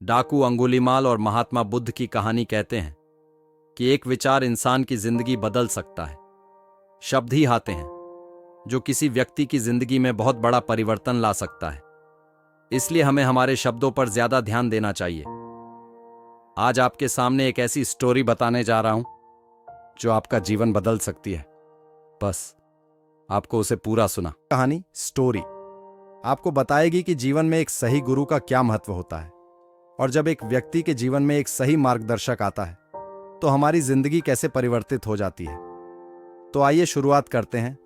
डाकू अंगुलीमाल और महात्मा बुद्ध की कहानी कहते हैं कि एक विचार इंसान की जिंदगी बदल सकता है। शब्द ही आते हैं जो किसी व्यक्ति की जिंदगी में बहुत बड़ा परिवर्तन ला सकता है। इसलिए हमें हमारे शब्दों पर ज्यादा ध्यान देना चाहिए। आज आपके सामने एक ऐसी स्टोरी बताने जा रहा हूं जो आपका जीवन बदल सकती है। बस आपको उसे पूरा सुना। कहानी स्टोरी आपको बताएगी कि जीवन में एक सही गुरु का क्या महत्व होता है, और जब एक व्यक्ति के जीवन में एक सही मार्गदर्शक आता है तो हमारी जिंदगी कैसे परिवर्तित हो जाती है। तो आइए शुरुआत करते हैं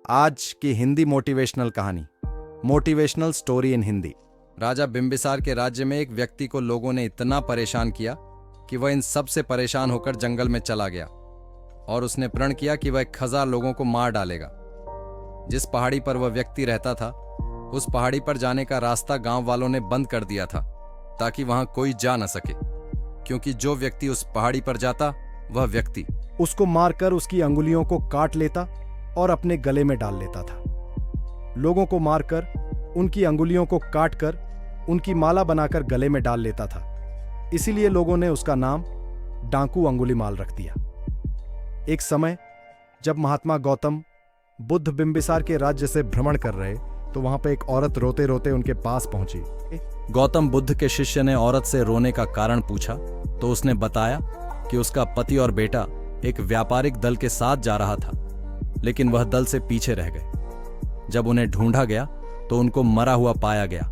आज की हिंदी मोटिवेशनल कहानी, मोटिवेशनल स्टोरी इन हिंदी। राजा बिंबिसार के राज्य में एक व्यक्ति को लोगों ने इतना परेशान किया कि वह इन सब से परेशान होकर जंगल में चला गया और उसने प्रण किया कि वह 1000 लोगों को मार डालेगा। जिस पहाड़ी पर वह व्यक्ति रहता था, उस पहाड़ी पर जाने का रास्ता गांव वालों ने बंद कर दिया था ताकि वहां कोई जा न सके, क्योंकि जो व्यक्ति उस पहाड़ी पर जाता वह व्यक्ति उसको मारकर उसकी अंगुलियों को काट लेता और अपने गले में डाल लेता था। लोगों को मारकर उनकी अंगुलियों को काटकर उनकी माला बनाकर गले में डाल लेता था। इसीलिए लोगों ने उसका नाम डाकू अंगुलीमाल रख दिया। एक समय जब महात्मा गौतम बुद्ध बिंबिसार के राज्य से भ्रमण कर रहे तो वहां पर एक औरत रोते रोते उनके पास पहुंची। गौतम बुद्ध के शिष्य ने औरत से रोने का कारण पूछा तो उसने बताया कि उसका पति और बेटा एक व्यापारिक दल के साथ जा रहा था, लेकिन वह दल से पीछे रह गए। जब उन्हें ढूंढा गया तो उनको मरा हुआ पाया गया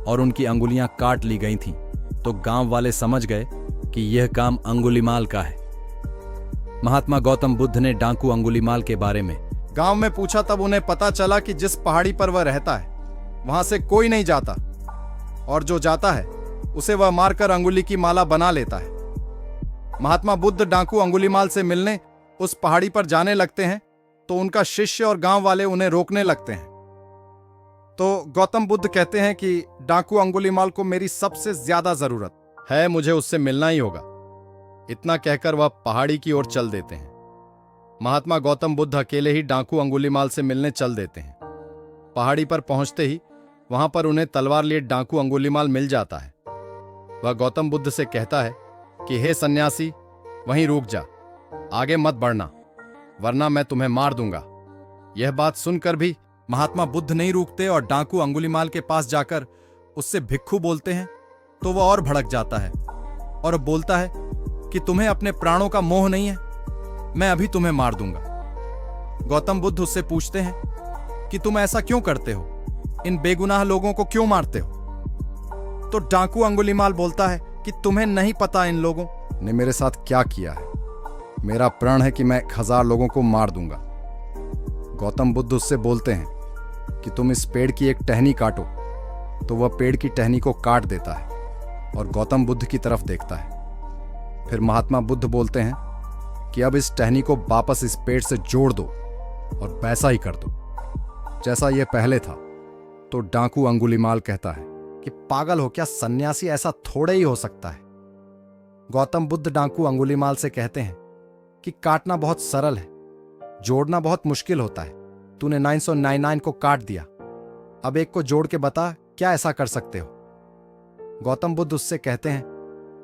और उनकी अंगुलियां काट ली गई थीं। तो गांव वाले समझ गए कि यह काम अंगुलीमाल का है। महात्मा गौतम बुद्ध ने डाकू अंगुलीमाल के बारे में गांव में पूछा, तब उन्हें पता चला कि जिस पहाड़ी पर वह रहता है वहां से कोई नहीं जाता, और जो जाता है उसे वह मारकर अंगुली की माला बना लेता है। महात्मा बुद्ध डाकू अंगुलीमाल से मिलने उस पहाड़ी पर जाने लगते हैं तो उनका शिष्य और गांव वाले उन्हें रोकने लगते हैं। तो गौतम बुद्ध कहते हैं कि डाकू अंगुलीमाल को मेरी सबसे ज्यादा जरूरत है, मुझे उससे मिलना ही होगा। इतना कहकर वह पहाड़ी की ओर चल देते हैं। महात्मा गौतम बुद्ध अकेले ही डाकू अंगुलीमाल से मिलने चल देते हैं। पहाड़ी पर पहुंचते ही वहां पर उन्हें तलवार लिए डाकू अंगुलीमाल मिल जाता है। वह गौतम बुद्ध से कहता है कि हे सन्यासी, वहीं रुक जा, आगे मत बढ़ना, वरना मैं तुम्हें मार दूंगा। यह बात सुनकर भी महात्मा बुद्ध नहीं रुकते और डाकू अंगुलीमाल के पास जाकर उससे भिक्खू बोलते हैं। तो वह और भड़क जाता है और बोलता है कि तुम्हें अपने प्राणों का मोह नहीं है, मैं अभी तुम्हें मार दूंगा। गौतम बुद्ध उससे पूछते हैं कि तुम ऐसा क्यों करते हो, इन बेगुनाह लोगों को क्यों मारते हो? तो डाकू अंगुलीमाल बोलता है कि तुम्हें नहीं पता इन लोगों ने मेरे साथ क्या किया है। मेरा प्रण है कि मैं 1000 लोगों को मार दूंगा। गौतम बुद्ध उससे बोलते हैं कि तुम इस पेड़ की एक टहनी काटो। तो वह पेड़ की टहनी को काट देता है और गौतम बुद्ध की तरफ देखता है। फिर महात्मा बुद्ध बोलते हैं कि अब इस टहनी को वापस इस पेड़ से जोड़ दो और वैसा ही कर दो जैसा यह पहले था। तो डाकू अंगुलीमाल कहता है कि पागल हो क्या सन्यासी, ऐसा थोड़े ही हो सकता है। गौतम बुद्ध डाकू अंगुलीमाल से कहते हैं कि काटना बहुत सरल है, जोड़ना बहुत मुश्किल होता है। तूने 999 को काट दिया, अब एक को जोड़ के बता, क्या ऐसा कर सकते हो? गौतम बुद्ध उससे कहते हैं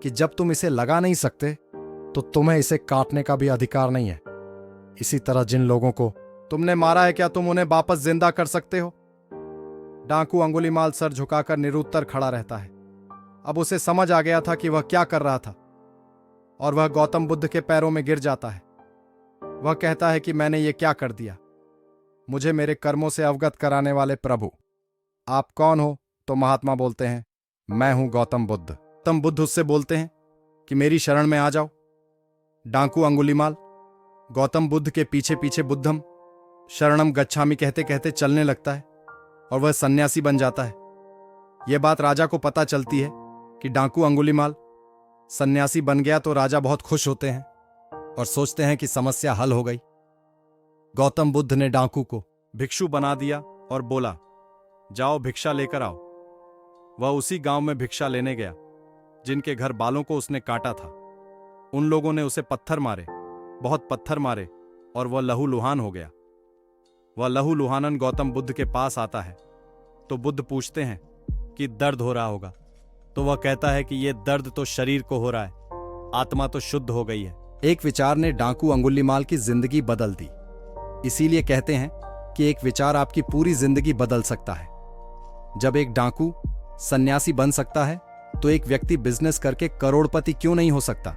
कि जब तुम इसे लगा नहीं सकते तो तुम्हें इसे काटने का भी अधिकार नहीं है। इसी तरह जिन लोगों को तुमने मारा है, क्या तुम उन्हें वापस जिंदा कर सकते हो? डाकू अंगुलीमाल सर झुकाकर निरुत्तर खड़ा रहता है। अब उसे समझ आ गया था कि वह क्या कर रहा था, और वह गौतम बुद्ध के पैरों में गिर जाता है। वह कहता है कि मैंने ये क्या कर दिया? मुझे मेरे कर्मों से अवगत कराने वाले प्रभु, आप कौन हो? तो महात्मा बोलते हैं, मैं हूं गौतम बुद्ध। गौतम बुद्ध उससे बोलते हैं कि मेरी शरण में आ जाओ। डाकू अंगुलीमाल गौतम बुद्ध के पीछे पीछे बुद्धम शरणम गच्छामि कहते कहते चलने लगता है और वह सन्यासी बन जाता है। यह बात राजा को पता चलती है कि डाकू अंगुलीमाल सन्यासी बन गया। तो राजा बहुत खुश होते हैं और सोचते हैं कि समस्या हल हो गई। गौतम बुद्ध ने डाकू को भिक्षु बना दिया और बोला, जाओ भिक्षा लेकर आओ। वह उसी गांव में भिक्षा लेने गया जिनके घर बालों को उसने काटा था। उन लोगों ने उसे पत्थर मारे, बहुत पत्थर मारे, और वह लहूलुहान हो गया। वह लहूलुहानन गौतम बुद्ध के पास आता है तो बुद्ध पूछते हैं कि दर्द हो रहा होगा। तो वह कहता है कि यह दर्द तो शरीर को हो रहा है, आत्मा तो शुद्ध हो गई है। एक विचार ने डाकू अंगुलीमाल की जिंदगी बदल दी। इसीलिए कहते हैं कि एक विचार आपकी पूरी जिंदगी बदल सकता है। जब एक डाकू सन्यासी बन सकता है तो एक व्यक्ति बिजनेस करके करोड़पति क्यों नहीं हो सकता?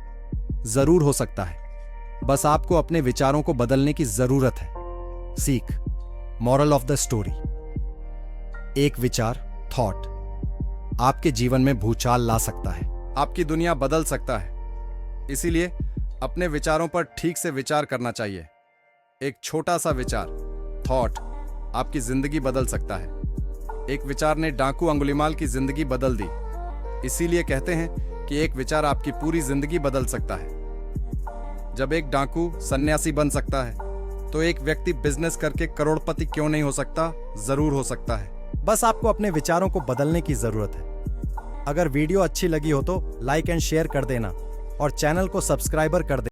जरूर हो सकता है। बस आपको अपने विचारों को बदलने की जरूरत है। सीख, मॉरल ऑफ द स्टोरी। एक विचार, थॉट, आपके जीवन में भूचाल ला सकता है, आपकी दुनिया बदल सकता है। इसीलिए अपने विचारों पर ठीक से विचार करना चाहिए। एक छोटा सा विचार, थॉट, आपकी जिंदगी बदल सकता है। एक विचार ने डाकू अंगुलीमाल की जिंदगी बदल दी। इसीलिए कहते हैं कि एक विचार आपकी पूरी जिंदगी बदल सकता है। जब एक डाकू सन्यासी बन सकता है तो एक व्यक्ति बिजनेस करके करोड़पति क्यों नहीं हो सकता? जरूर हो सकता है। बस आपको अपने विचारों को बदलने की जरूरत है। अगर वीडियो अच्छी लगी हो तो लाइक एंड शेयर कर देना और चैनल को सब्सक्राइबर कर देना।